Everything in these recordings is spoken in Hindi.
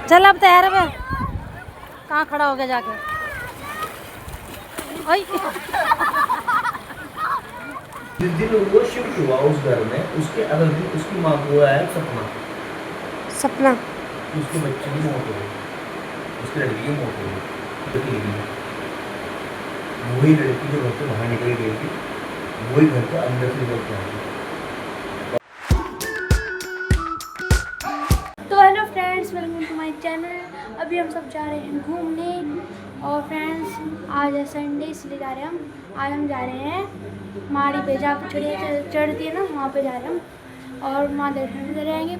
चल अब तैयार है। कहाँ खड़ा हो गया जाके? जिस दिन वो शिफ्ट हुआ उस घर में, उसके अगले दिन उसकी माँ को आया सपना उसके बच्चे की मौत हो गई, उसकी लड़की की मौत हो गई। वही लड़की जो घर से बाहर निकल गई थी, वही घर के अंदर से निकल के आ गई। तो hello friends, welcome to my channel. अभी हम सब जा रहे हैं घूमने। और फ्रेंड्स आज है संडे, इसलिए जा रहे हैं आज हम जा रहे हैं माड़ी पे, जहाँ पे चिड़िया चढ़ती है ना, वहाँ पे जा रहे हैं हम। और वहाँ दर्शन करे आएंगे।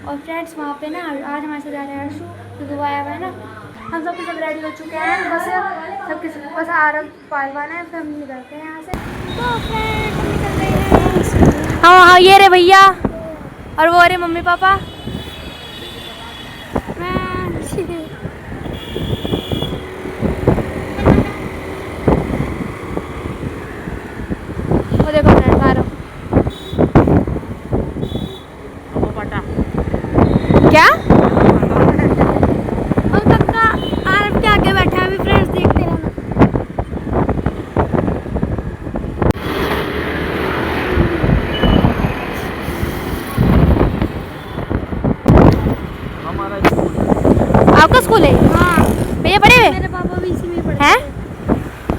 और फ्रेंड्स वहाँ पे ना आज हमारे साथ जा रहे हैं अर्शु, जो दुबई आया हुआ है ना। हम सबके सब रेडी हो चुके हैं, बस सबके सब बस आरम पालवाना है, फिर हम निकलते हैं यहाँ से। तो फ्रेंड्स हम निकल रहे हैं। हाँ ये रे भैया, और वो अरे मम्मी पापा। वो देखो फ्रेंड्स आ रहा हूँ। क्या? और कक्का आरब के आगे बैठा है अभी। फ्रेंड्स देखते रहना। आपका स्कूल है? हाँ। भैया पढ़े हुए? मेरे पापा भी इसी में पढ़े हैं?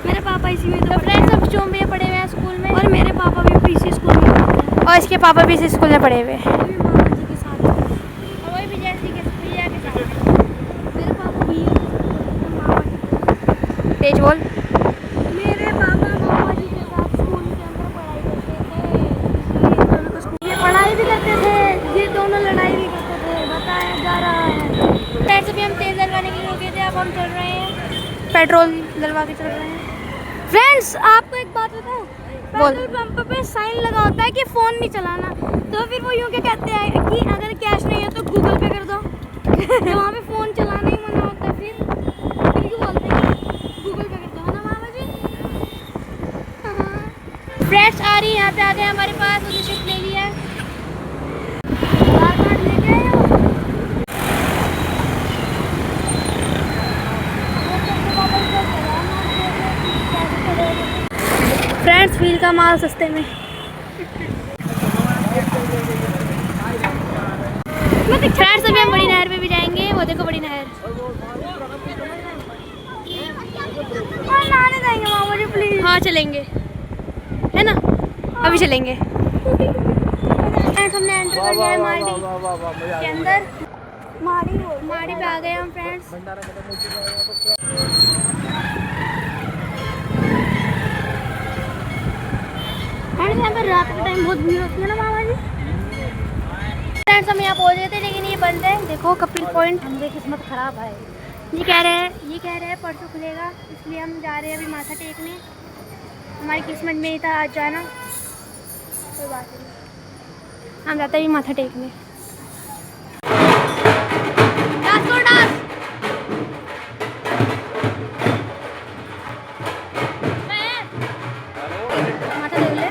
मेरे पापा इसी में तो फ्रेंड्स अब जो भैया पढ़े हुए हैं स्कूल में, और मेरे पापा भी इसी स्कूल में पढ़ते हैं। और इसके पापा भी इसी स्कूल में पढ़े हुए हैं। अभी मामा जी के साथ हैं। और वही भैया के साथ। मेरे पापा भी मामा जी तेज बोल। मेरे पापा मामा जी के साथ स्कूल के अंदर पढ़ाई करते थे, इसलिए दोनों को स्कूल में पढ़ाई भी करते थे, ये दोनों लड़ाई भी करते थे। बताया जा रहा है। फ्रेंड्स अभी हम तेल डलवाने के लिए रुके थे, अब हम चल रहे हैं पेट्रोल डलवा के चल रहे हैं। फ्रेंड्स आपको एक बात बताऊं, बोल। पेट्रोल पंप पे साइन लगा होता है कि फ़ोन नहीं चलाना, तो फिर वो यूँ क्या कहते हैं कि अगर कैश नहीं है तो गूगल पे कर दो। तो वहाँ पे फ़ोन चलाना ही मना होता है, फिर क्यों बोलते हैं गूगल पे कर दो, है ना मामा जी? फ्रेंड्स आ रही है, यहाँ पे आ गए हमारे पास, उन्हें शिफ्ट ले लिया है। आधार कार्ड लेके आए हो? फ्रेंड्स व्हील का माल सस्ते में। फ्रेंड्स अभी हम बड़ी नहर पे भी जाएंगे, वो देखो बड़ी नहर। और नहाने जाएंगे मामा जी प्लीज। हाँ चलेंगे, है ना? अभी चलेंगे। फ्रेंड्स हमने एंटर कर लिया है माड़ी के अंदर। माड़ी पे आ गए हम फ्रेंड्स। फ्रेंड्स यहाँ पे रात के टाइम बहुत भीड़ होती है ना मामा जी? फ्रेंड्स हम यहाँ पहुँच गए थे, लेकिन ये बंद है। देखो कपिल पॉइंट। हमारी किस्मत खराब है। ये कह रहे हैं परसों खुलेगा, इसलिए हम जा रहे हैं अभी माथा टेकने। हमारी किस्मत में ही था आज जाना, कोई बात नहीं, हम जाते हैं माथा टेकने। डांस करो, डांस। माथा टेक ले।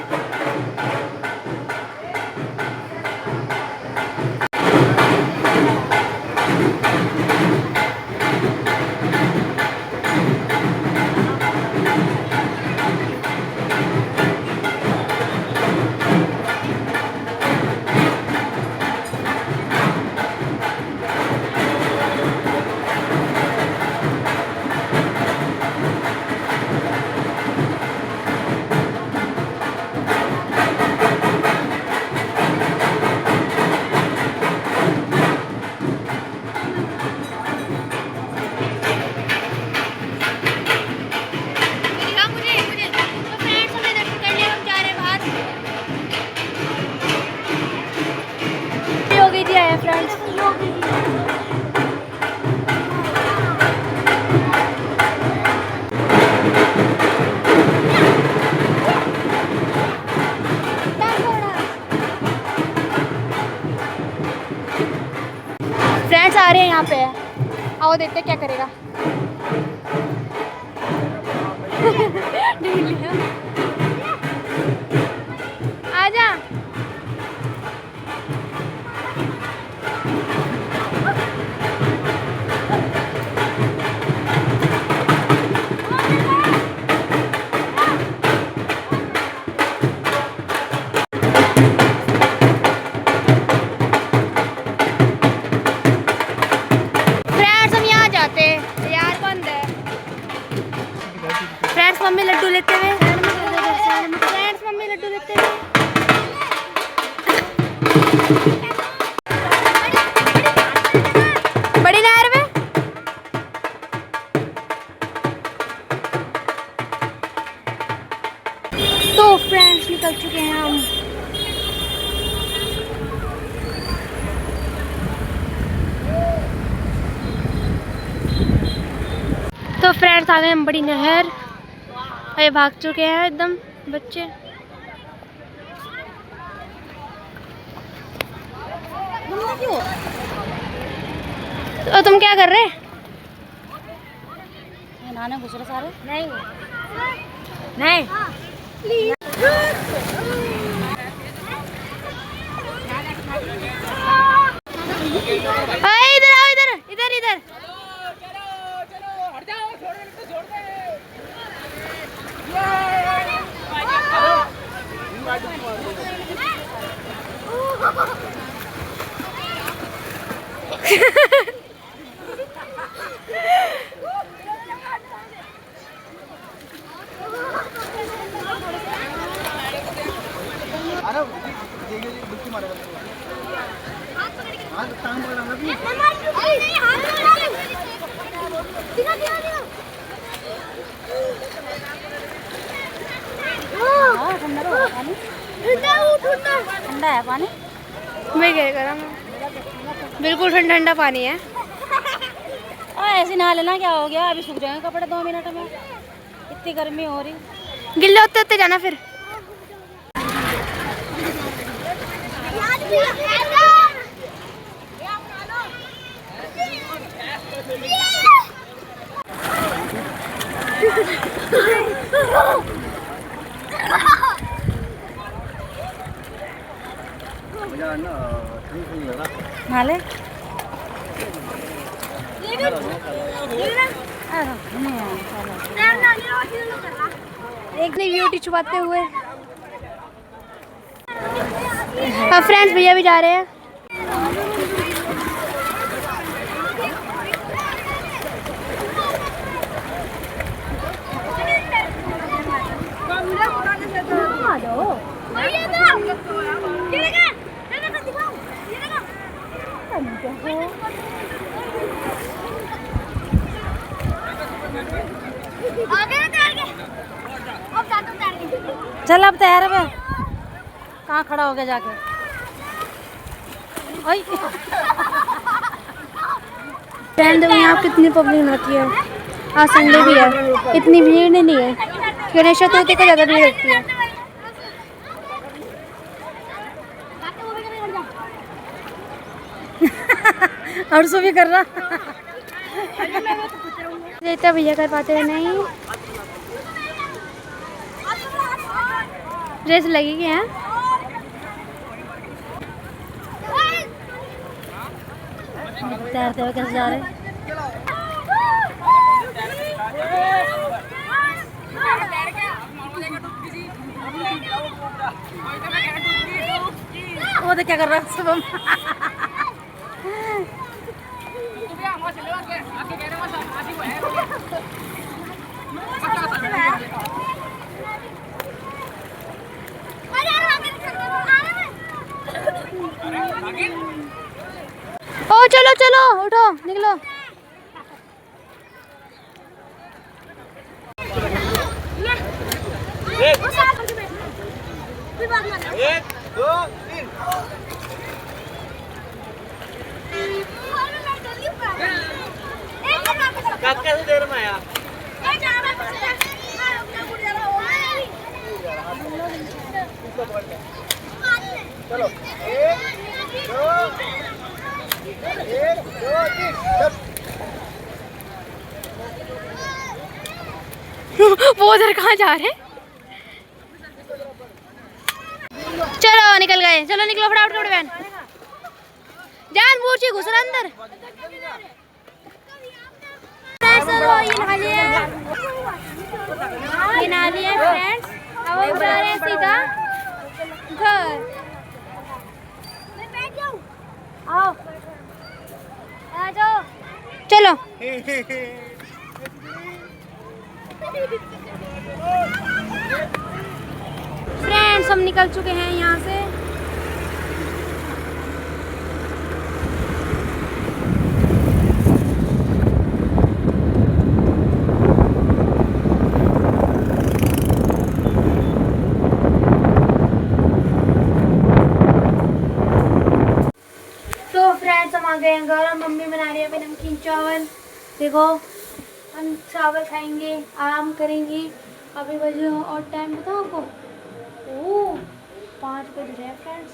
फ्रेंड्स आ रहे हैं यहाँ पे है, आओ देखते हैं क्या करेगा। आजा। तो फ्रेंड्स आ गए हम बड़ी नहर। ये भाग चुके हैं एकदम बच्चे। तो तुम क्या कर रहे? नहाने घुस रहे सारे। नहीं नहीं इधर आओ, इधर इधर इधर। ठंडा है पानी। मैं क्या करा, बिल्कुल ठंडा ठंडा पानी है। ऐसे नहा लेना, क्या हो गया, अभी सूख जाएंगे कपड़े 2 मिनट में, इतनी गर्मी हो रही। गिल्ले होते होते जाना फिर। नाले एक ने ब्यूटी छुपाते हुए। अब फ्रेंड्स भैया भी जा रहे हैं। चल अब तैयार है। कहाँ खड़ा हो गया जाके? फ्रेंड यहाँ कितनी पब्लिक होती है। आज संडे भी है, इतनी भीड़ नहीं है। गणेश चतुर्थी को ज़्यादा भीड़ लगती है। हर्षो भी कर रहा। इतना भैया कर पाते हैं नहीं। ड्रेस लगेगी हैं। तैरते हुए कैसे जा रहे? वो तो क्या कर रहा है शुभम? ओ चलो चलो उठो निकलो। एक दो तीन। कैसे देर में आया? चलो एक दो तीन। वो उधर कहाँ जा रहे हैं? चलो निकल गए। चलो निकलो फटाफट कपड़े पहन। जान बूझ के घुस रहा अंदर। ये नहा लिया फ्रेंड्स। अब हम जा रहे हैं सीधा घर। आओ आ जाओ। चलो फ्रेंड्स हम निकल चुके हैं यहाँ से। तो फ्रेंड्स हम आ गए हैं घर और मम्मी बना रही है अभी नमकीन चावल। देखो हम चावल खाएंगे, आराम करेंगे। अभी बजे और टाइम बताओ आपको, ओह 5 बज रहे हैं फ्रेंड्स।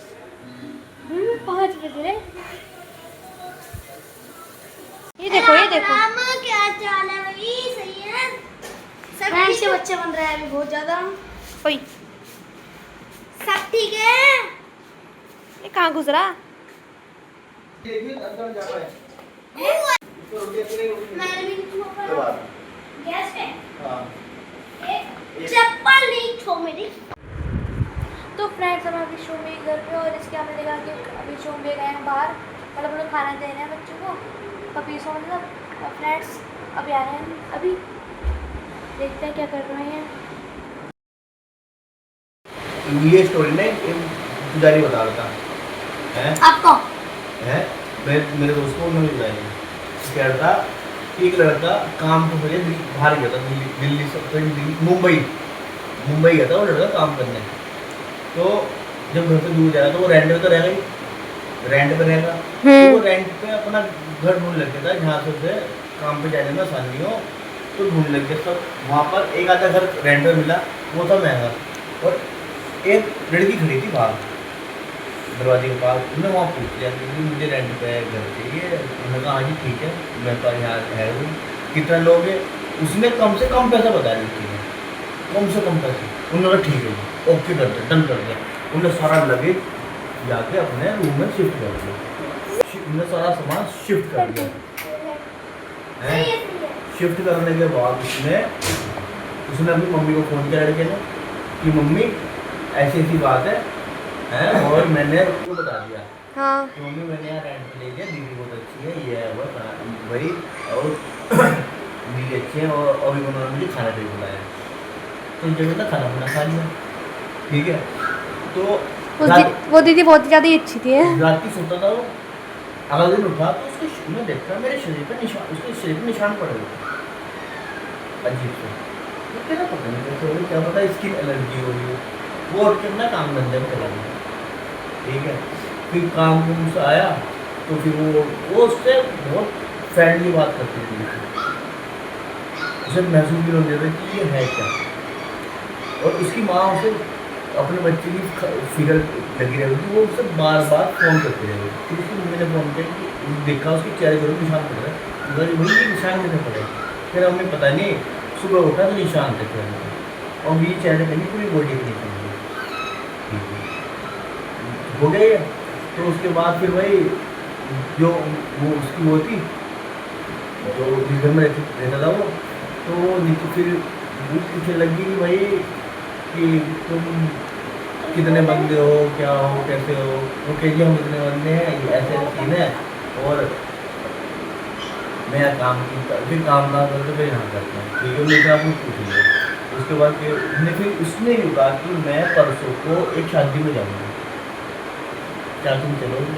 5 बज रहे। ये देखो क्या चाल है भाई? सही है सब? फ्रेंड्स के बच्चे बन रहे हैं अभी बहुत ज़्यादा। ओए सब ठीक है? ये कहाँ घुस रहा? मैंने भी गैस पे एक चप्पल नहीं छो मेरी। तो फ्रेंड्स हम अभी शो में घर पे, और इसके हमने देखा कि अभी शो में गए हैं बाहर, मतलब हम लोग खाना दे रहे हैं बच्चों को, पपीसों मतलब। और फ्रेंड्स अभी आ रहे हैं, अभी देखते हैं क्या कर रहे हैं। ये स्टोरी ने पुजारी बता रहा था है आपको है मेरे दोस्त को उन्होंने बताया। कह रहा था कि एक लड़का काम को पहले बाहर गया था, दिल्ली से दिल्ली मुंबई गया था वो लड़का काम करने। तो जब घर से दूर जा रहा था वो रेंट पे तो रहेगा ही, रेंट पे रहेगा तो वो रेंट पे अपना घर ढूंढ लग गया था जहाँ से उसे काम पे जाने में आसानी हो, तो ढूंढ लग गया। सब वहाँ पर एक आधा घर रेंट पे मिला, वो था महंगा, और एक लड़की खड़ी थी बाहर दरवाजे के पास। उन्होंने वहाँ पूछ लिया कि मुझे रेंट पे घर चाहिए। उन्होंने कहा हाँ जी ठीक है, मेरे पास यहाँ है वो, कितना लोगे? उसने कम से कम पैसा बताया लड़की ने, कम से कम पैसे। उन्होंने ठीक है जी ओके कर दिया, डन कर दिया। उन्होंने सारा लगेज जाके अपने रूम में शिफ्ट कर दिया, उन्होंने सारा सामान शिफ्ट कर दिया है। शिफ्ट करने के बाद उसने अपनी मम्मी को फ़ोन किया लड़के ने कि मम्मी ऐसी ऐसी बात है और मैंने उसको बता दिया हाँ कि मम्मी मैंने यहाँ रेंट पे ले लिया, दीदी बहुत अच्छी है, ये है वो वही, और दीदी अच्छी है, और अभी उन्होंने मुझे खाना पे बुलाया, तो जब ना खाना बना खा लिया। ठीक है, तो वो दीदी बहुत ज़्यादा ही अच्छी थी। रात की सोता था वो, अगले दिन उठा तो उसके मैं देखता मेरे शरीर पर निशान, उसके शरीर पर निशान पड़े हुए थे अजीब से। तो क्या पता नहीं कैसे हो, क्या पता स्किन एलर्जी हो गई। वो उठ के अपना काम धंधे में चला गया। ठीक है, फिर काम से आया तो फिर वो उससे बहुत फ्रेंडली बात करती थी, उसे महसूस भी होने देता कि ये है क्या। और उसकी माँ उसे अपने बच्चे की फिगर लगी रही थी, वो उससे बार बार फ़ोन करते रहे। फिर उसकी मम्मी ने फ़ोन किया कि देखा उसके चेहरे पर निशान पड़ रहा है, वही निशान कैसे पड़े। फिर हमें पता नहीं, सुबह उठा तो निशान थे चेहरे पर, और मेरी चेहरे पर नहीं पूरी बॉडी पर निशान हो गए। तो उसके बाद फिर वही जो वो उसकी वो थी जो जिस घर में रहता था वो, तो वो नीचे फिर पूछने लगी कि भाई कि तुम कितने बंदे हो, क्या हो, कैसे हो। वो कह हम इतने बंदे हैं, ये ऐसे सीन है, और मैं काम की फिर काम ना करते फिर यहाँ करता हूँ। ठीक है, लेकिन आप पूछ लिया। उसके बाद फिर उसने भी कहा कि मैं परसों को एक शादी में जाऊँगा, क्या तुम चलोगे?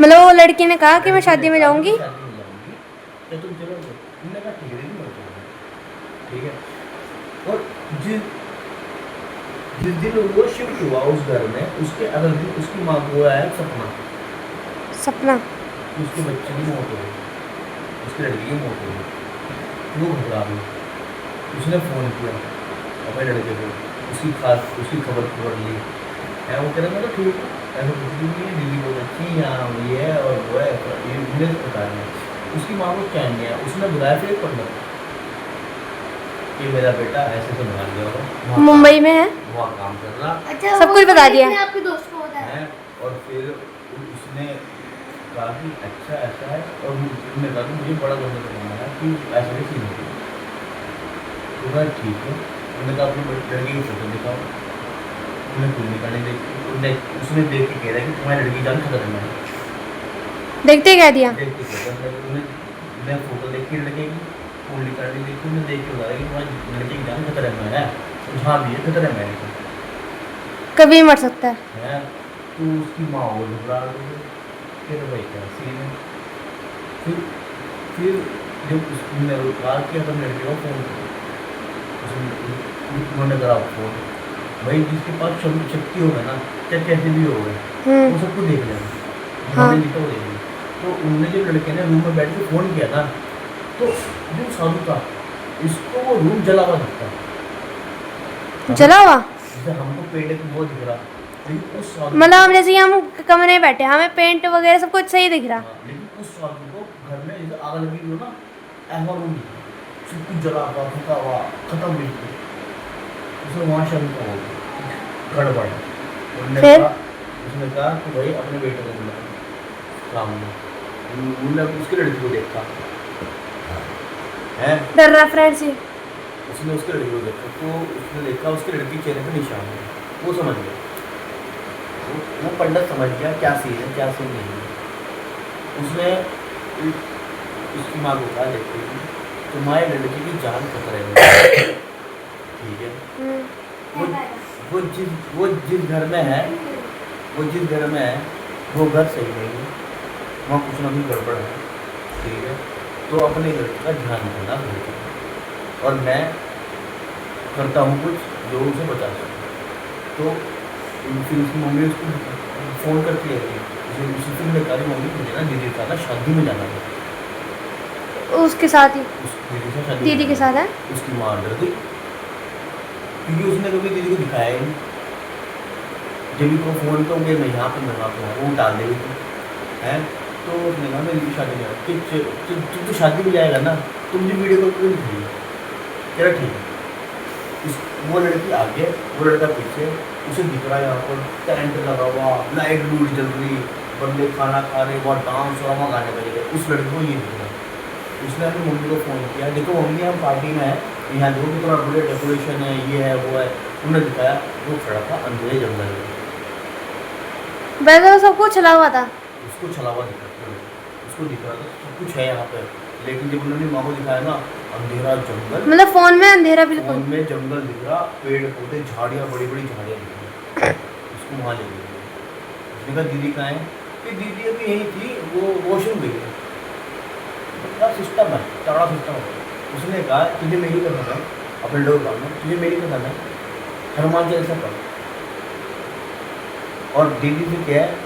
मतलब वो लड़की ने कहा कि मैं शादी में जाऊंगी। शादी में जाऊँगी, क्या तुम चलोगे? तुमने कहा ठीक है मैं चलूँगा। ठीक है, और जिस दिन वो शिफ्ट हुआ उस घर में, उसके अगले दिन उसकी माँ को आया सपना कि उसके बच्चे की मौत हो गई, उसकी लड़की की मौत हो गई। वो घबरा गई, उसने फ़ोन किया अपने लड़के को, उसकी खबर ली है। वो कह रहा था ठीक है, ऐसा कुछ भी नहीं है, दीदी बहुत अच्छी है, यहाँ ये है और वो है, ये मुझे बता रहे हैं। उसकी माँ को क्या नहीं है, उसने बुलाया फिर पढ़ना कि मेरा बेटा ऐसे तो मान गया होगा, मुंबई में है, वहाँ काम कर रहा। अच्छा, सब कुछ बता दिया आपके दोस्त को होता है। और फिर उसने कहा कि अच्छा ऐसा है, और उसने कहा कि मुझे बड़ा दोस्त करना है कि ऐसा भी सीन होती है। तो मैं ठीक है, उन्होंने कहा अपनी लड़की की फोटो दिखाओ। उन्हें कुछ निकालने देखी, उसने देख के कह रहा है कि तुम्हारी लड़की जान खतरे में है। देखते क्या दिया। देख के कहता है मैं फोटो देख के लड़के की फोन निकालने देखी, उन्हें देख के बता रहा है कि तुम्हारी लड़की की जान खतरे में है। हाँ भी है, खतरे में है, कभी मर सकता है। तो उसकी माँ और घबरा गई, फिर भाई क्या सीन है। फिर जब उसने कहा कि अपन लड़के को फ़ोन करो, उन्होंने करा फ़ोन। भाई जिसके पास शक्ति होगा ना, चाहे कैसे भी होगा, वो सब कुछ देख लेगा, हाँ। तो देख लेगा। तो उन्होंने जब लड़के ने रूम में बैठ के फ़ोन किया था तो जो साधु था इसको वो रूम जला हुआ दिखता, जला हुआ जैसे हमको पेड़ की वो दिख रहा, लेकिन उस साधु मतलब हम जैसे कि हम कमरे में बैठे हमें पेंट वगैरह सब कुछ सही दिख रहा। हाँ, लेकिन उस साधु को घर में जैसे आग लगी हुई हो ना, ऐसा रूम दिखा, सब कुछ जला हुआ, फटा हुआ, खत्म बिल्कुल। उसने वहाँ शंका हो गई, गड़बड़ है। फिर? उसने कहा कि भाई अपने बेटे को बुला काम में, उन्होंने उसकी लड़की को देखा है, डर रहा फ्रेंड्स ये। उसने उसकी लड़की को देखा, तो उसने देखा उसकी लड़की के चेहरे पे निशान है, वो समझ गया, वो पंडित समझ गया क्या सीन है क्या सीन नहीं है। उसने उसकी माँ को कहा देखते कि तुम्हारे लड़की की जान खतरे में है, ठीक है, वो जिस घर में है, वो जिस घर में है वो घर सही नहीं है, वहाँ कुछ ना कुछ गड़बड़ है, ठीक है, तो अपने लड़की का ध्यान रखना जरूरी है और मैं करता हूँ कुछ जो उसे बचा सकूँ। तो फिर उसकी मम्मी उसको फ़ोन करती है, उसी फिर मैं कहा मम्मी मुझे ना दीदी का ना शादी में जाना है, उसके साथ ही उस दीदी से शादी दीदी के साथ है। उसकी माँ डर गई क्योंकि उसने कभी दीदी को दिखाया ही नहीं, जब भी को फ़ोन तो मैं यहाँ पे मैं वहाँ पे वो डाल देगी है, तो उसने कहा मेरी शादी में तुम तो शादी में जाएगा ना, तुम मुझे वीडियो कॉल क्यों नहीं करिए, चलो ठीक है। वो लड़की आगे वो लड़का पीछे, उसे दिख रहा है यहाँ पर टेंट लगा हुआ, लाइट लूट जल रही, बंदे खाना खा रहे, बहुत डांस और वहाँ गाने बजे गए, उस लड़की को ये दिख रहा है। उसने अपनी मम्मी को फ़ोन किया, देखो मम्मी हम पार्टी में है, यहाँ देखो कि थोड़ा बड़े डेकोरेशन है, ये है वो है, उन्होंने दिखाया वो खड़ा था अंधेरे जंगल में, वैसे तो सब कुछ चला हुआ था। उसको छला हुआ दिखा, उसको दिख रहा था सब कुछ है यहाँ पे, लेकिन जब उन्होंने माँ को दिखाया ना अंधेरा जंगल, मतलब फोन में अंधेरा बिल्कुल। फोन में जंगल दिख रहा, पेड़ पौधे झाड़ियाँ बड़ी बड़ी झाड़ियाँ दिख रही, उसको वहाँ ले गई। उसने कहा दीदी कहाँ है, कि दीदी अभी यही थी, वो वॉशरूम गई है, क्या सिस्टम है, तगड़ा सिस्टम है। उसने कहा तुझे मेरी कसम है, अपने लोग में तुझे मेरी कसम है, हनुमान चालीसा पढ़, और दीदी से क्या है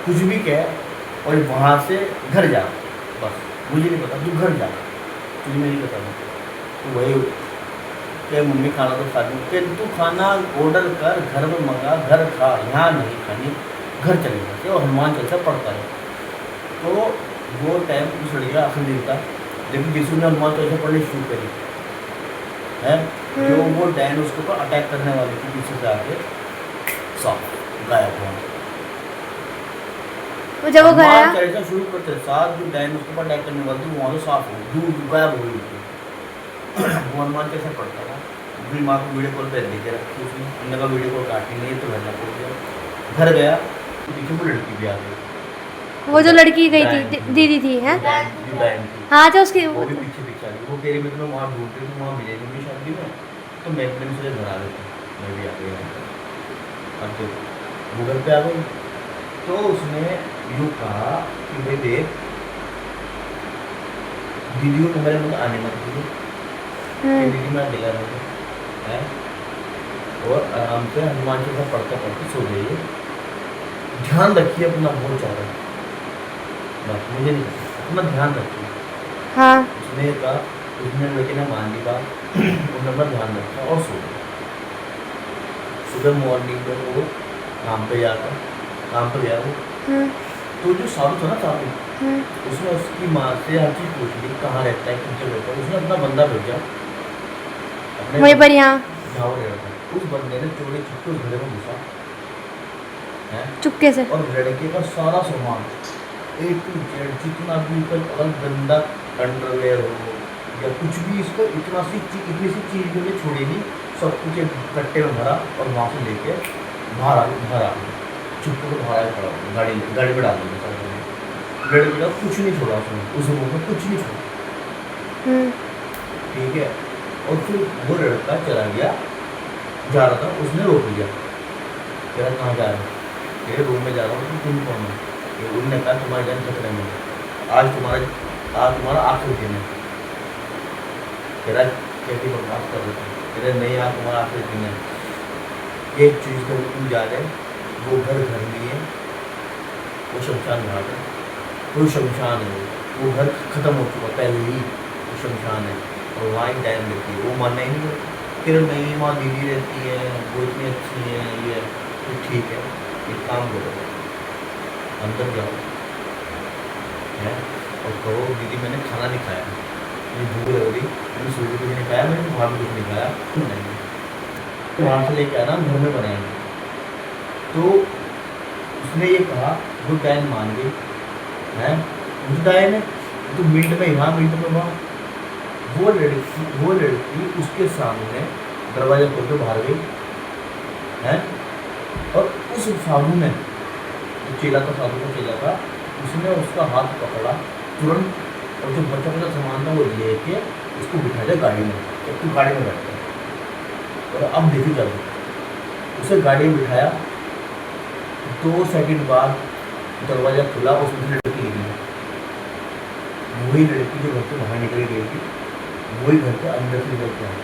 कुछ भी क्या है, और वहाँ से घर जा, बस मुझे नहीं पता, तू घर जा, तुझे मेरी कसम है। तो वही क्या मम्मी खाना तो खाती कि तू खाना ऑर्डर कर, घर में मंगा, घर खा, यहाँ नहीं खानी, घर चले जाते, और हनुमान चालीसा पढ़ता है। तो वो टाइम उस लड़की का आखिरी दिन था, लेकिन जिसने हनुमान चालीसा पढ़नी शुरू करी है, जो वो डैन उसके ऊपर अटैक करने वाले के पीछे से आके साफ गायब हुआ। वो जब वो घर आया हनुमान चालीसा शुरू करते साथ जो डैन उसके ऊपर अटैक करने वाले थे वहाँ से साफ हो दूर गायब हो गई थी। वो हनुमान चालीसा पढ़ता था, अपनी माँ को वीडियो कॉल पर देखे रखी उसने, उन्होंने कहा वीडियो कॉल काटनी नहीं है तो घर पड़ गया, घर गया तो पीछे वो लड़की भी आ गई, वो जो लड़की गई थी दीदी थी है, जो डैन थी हाँ जो उसकी वो भी पीछे पीछे आ गई। वो कह रही मैं तुम्हें वहाँ ढूंढ रही हूँ, वहाँ मिलेगी मेरी शादी में, तो मैं अपने से घर आ गई थी, मैं भी आ गई। अब तो वो घर पे आ गई, तो उसने यूँ कहा कि भाई देख दीदी को मेरे मुझे आने मत दीजिए, दीदी मैं अकेला रहूँगा है, और आराम से हनुमान चालीसा पढ़ते पढ़ते सो जाइए, ध्यान रखिए अपना बहुत ज़्यादा, बस मुझे नहीं अपना ध्यान रखिए। हाँ उसने कहा, उसने लड़के ने मान ली बात, उसने अपना ध्यान रखा और सो गया। सुबह मॉर्निंग में वो काम पे जाता, काम पर गया वो, तो जो साधु था ना साधु, उसने उसकी माँ से हर चीज़ पूछ ली, कहाँ रहता है किस जगह रहता है, उसने अपना बंदा भेजा वहीं पर यहाँ जहाँ वो रहता है, उस बंदे ने चोरी छुपके उस घरे में घुसा है, चुपके से और लड़के का सारा सामान A to Z जितना भी अगर गंदा अंडरवेयर हो या कुछ भी, इसको इतनी सी चीज़ मैंने छोड़ी नहीं, सब कुछ एक कट्टे में भरा और वहाँ से लेके बाहर आ गया, चुप को बाहर खड़ा हो, गाड़ी में डाल दिया सारा, लड़के का कुछ नहीं छोड़ा उसने, उस रूम में कुछ नहीं छोड़ा, ठीक है। और फिर वो लड़का चला गया, जा रहा था, उसने रोक लिया, कह रहा कहाँ जा रहा है, मेरे रूम में जा रहा हूँ, तुम कौन हो, उन्होंने कहा तुम्हारी जान खतरे में, आज तुम्हारा आखिरी दिन है, कह रहा कैसी बर्दाश्त कर रहे थे, कह रहे नहीं आज तुम्हारा आखिरी दिन है, एक चीज़ कर तुम जा रहे, वो घर नहीं है, वो शमशान घाट है, वो शमशान है, वो घर खत्म हो चुका पहले ही, वो शमशान है और वहाँ एक डैम रहती है। वो मानना ही नहीं, फिर नहीं वहाँ दीदी रहती है, वो इतनी अच्छी है, ये तो ठीक है, एक काम करो अंदर जाओ है और कहो दीदी मैंने खाना नहीं खाया, मुझे भूख लग रही, मैंने सूर्य कुछ नहीं खाया, मैंने वहाँ भी कुछ नहीं खाया, क्यों नहीं तो वहाँ से लेके आना, घर में बनाएंगे। तो उसने ये कहा, वो डैन मान गई है, उस डायन है तो मिनट में यहाँ मिनट में वहाँ। वो लड़की उसके सामने दरवाजा खोल के बाहर गई है और उस साधु ने, जो चेला था, साधु का चेला था, उसने उसका हाथ पकड़ा तुरंत और जो बच्चा बच्चा सामान था वो लेके उसको बिठा दिया गाड़ी में, जब तू गाड़ी में बैठता और अब देखी चलो उसे गाड़ी में बिठाया। 2 सेकंड बाद दरवाजा खुला, उसमें से लड़की निकली, वही लड़की जो घर से बाहर निकल गई थी, वही घर के अंदर से निकल के आई,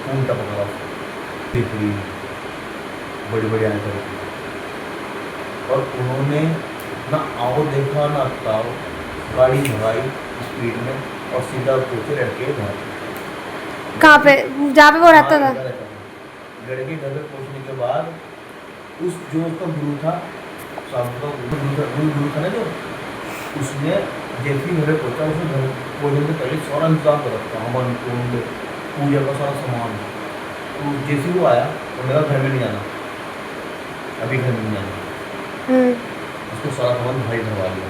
खून टपका, दिखरी बड़ी बड़ी आंखें रखी और उन्होंने ना आओ देखा ना ताओ, गाड़ी भगाई स्पीड में और सीधा पहुंचे लड़के घर। कहाँ पे, जहाँ पे वो रहता था? लड़के घर पे पहुंचने के बाद उस जो उसका गुरु था, साहब का गुरु था ना, जो उसने जैसे ही घर पहुंचा, उसने घर पहुंचने से पहले सारा इंतजाम कर रखा, हवन कुंड पूजा का सारा सामान। तो जैसे वो आया तो मेरा घर में नहीं जाना, अभी घर में नहीं जाना, उसको सारा सामान भाई भरवा लिया,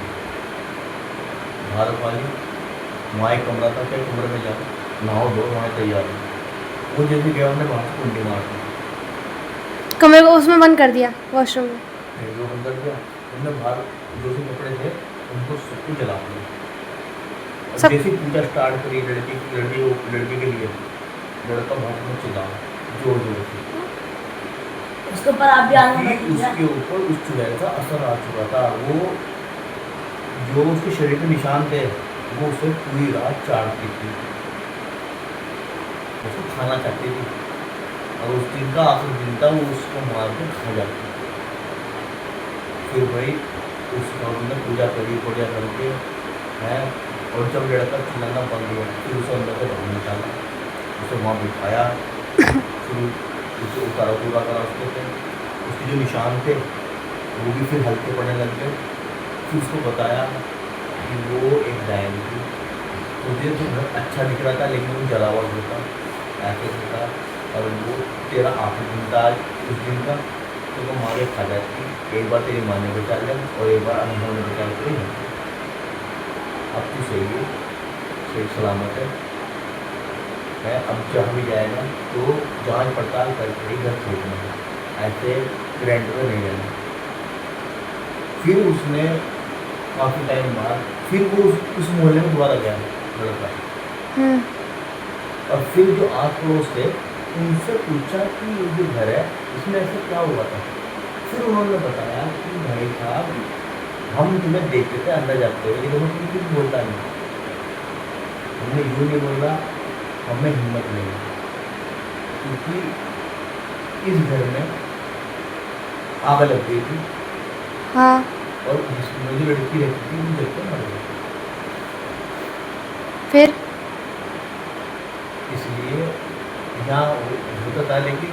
बाहर रखवा लिया, वहाँ एक कमरा था, क्या कमरे में जाओ नहाओ दो, वहाँ तैयार है। वो जैसे गया उन्होंने वहाँ से कुंडी मार दी, कमरे को उसमें बंद कर दिया, वॉशरूम में। जो अंदर गया उन्होंने बाहर जो से कपड़े थे उनको सबको जला दिया और सब जैसे पूजा स्टार्ट करी लड़की के लिए, लड़का बहुत में चिल्ला जोर जोर से, उसके ऊपर आप भी आना उसके ऊपर उस चुड़ैल का असर आ चुका था। वो जो उसके शरीर पे निशान थे वो उसे पूरी रात चाटती थी, उसको खाना चाहती थी और उस दिन का आखिरी दिन था, वो उसको मार के खा जाती। फिर भाई उसका उन्होंने पूजा करी, पूजा करके है और जब लड़का चिल्लाना बंद हुआ फिर उसे अंदर से बाहर निकाला, उसे वहाँ बिठाया, फिर उसे उतारा पूरा करा, उसके जो निशान थे वो भी फिर हल्के पड़ने लग गए। फिर उसको बताया कि वो एक डायन थी, मुझे तो घर अच्छा दिख रहा था लेकिन वो जला हुआ होता ऐसे था और वो तेरा आखिरी दिन था आज उस दिन का, तो वो मारे खा जाती, एक बार तेरी माँ ने बचा लिया और एक बार अनुभव ने बचा लिया, अब तो सही है, सही सलामत है। अब जहाँ भी जाएगा तो जांच पड़ताल करके ही घर छोड़ना है, ऐसे रेंट पर नहीं रहना। फिर उसने काफ़ी टाइम बाद फिर वो उस मोहल्ले में दोबारा गया लड़का, और फिर जो आस पड़ोस थे उनसे पूछा कि ये जो घर है इसमें ऐसा क्या हुआ था। फिर उन्होंने बताया कि भाई साहब हम तुम्हें देखते थे अंदर जाते हुए लेकिन तुम कुछ बोलता नहीं, हमने यूँ नहीं बोला, हमें हिम्मत नहीं, क्योंकि इस घर में आग लग गई थी। हाँ। और जिसमें जो लड़की रहती थी वो जल के मर गई, फिर इसलिए यहाँ होता था। लेकिन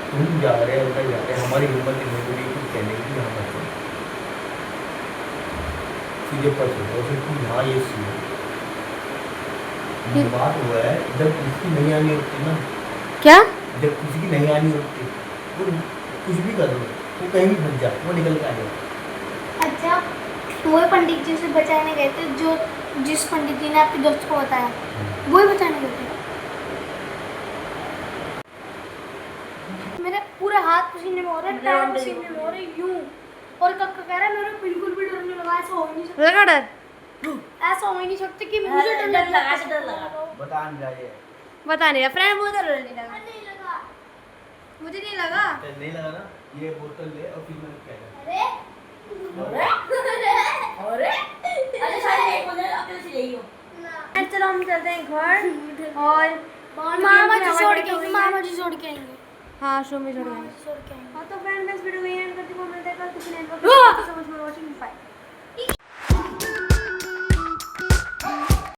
तुम जा रहे उधर जा रहे, हमारी हिम्मत नहीं हो रही कुछ कहने की यहाँ पर सीधे पर चलो फिर तुम यहाँ ये सुनो। बात हुआ है जब किसी की नहीं आनी होती ना, क्या, जब किसी की नहीं आनी होती वो कुछ भी कर लो, वो कहीं भी फंस जा, वो निकल के आ जाए। अच्छा, वो पंडित जी से बचाने गए थे, जो जिस पंडित जी ने आपके दोस्त को बताया वो ही बचाने गए थे। मेरे पूरे हाथ पसीने में हो रहे, पैर पसीने में हो रहे यूं, और कक्का कह रहा है मेरे बिल्कुल भी डर नहीं लगा, ऐसा हो ही नहीं सकता, लगा डर, ऐसा हो ही नहीं सकता कि मुझे डर लगा, डर लगा। बता नहीं जाए, बता नहीं रहा फ्रेंड, मुझे डर नहीं लगा, नहीं लगा, मुझे नहीं लगा। नहीं लगा ना, ये बोतल ले और फिर मैंने क्या अरे अरे सारे एक बंदे अकेले से यही हो ना। चलो हम चलते हैं घर और मामा जी छोड़ के आएंगे। हाँ शो में जोड़ छोड़ के आएंगे। हाँ तो फ्रेंड बस वीडियो में एंड करते हैं, मिलते हैं कल किसी नए टॉपिक के साथ। समझ में वॉचिंग बाय।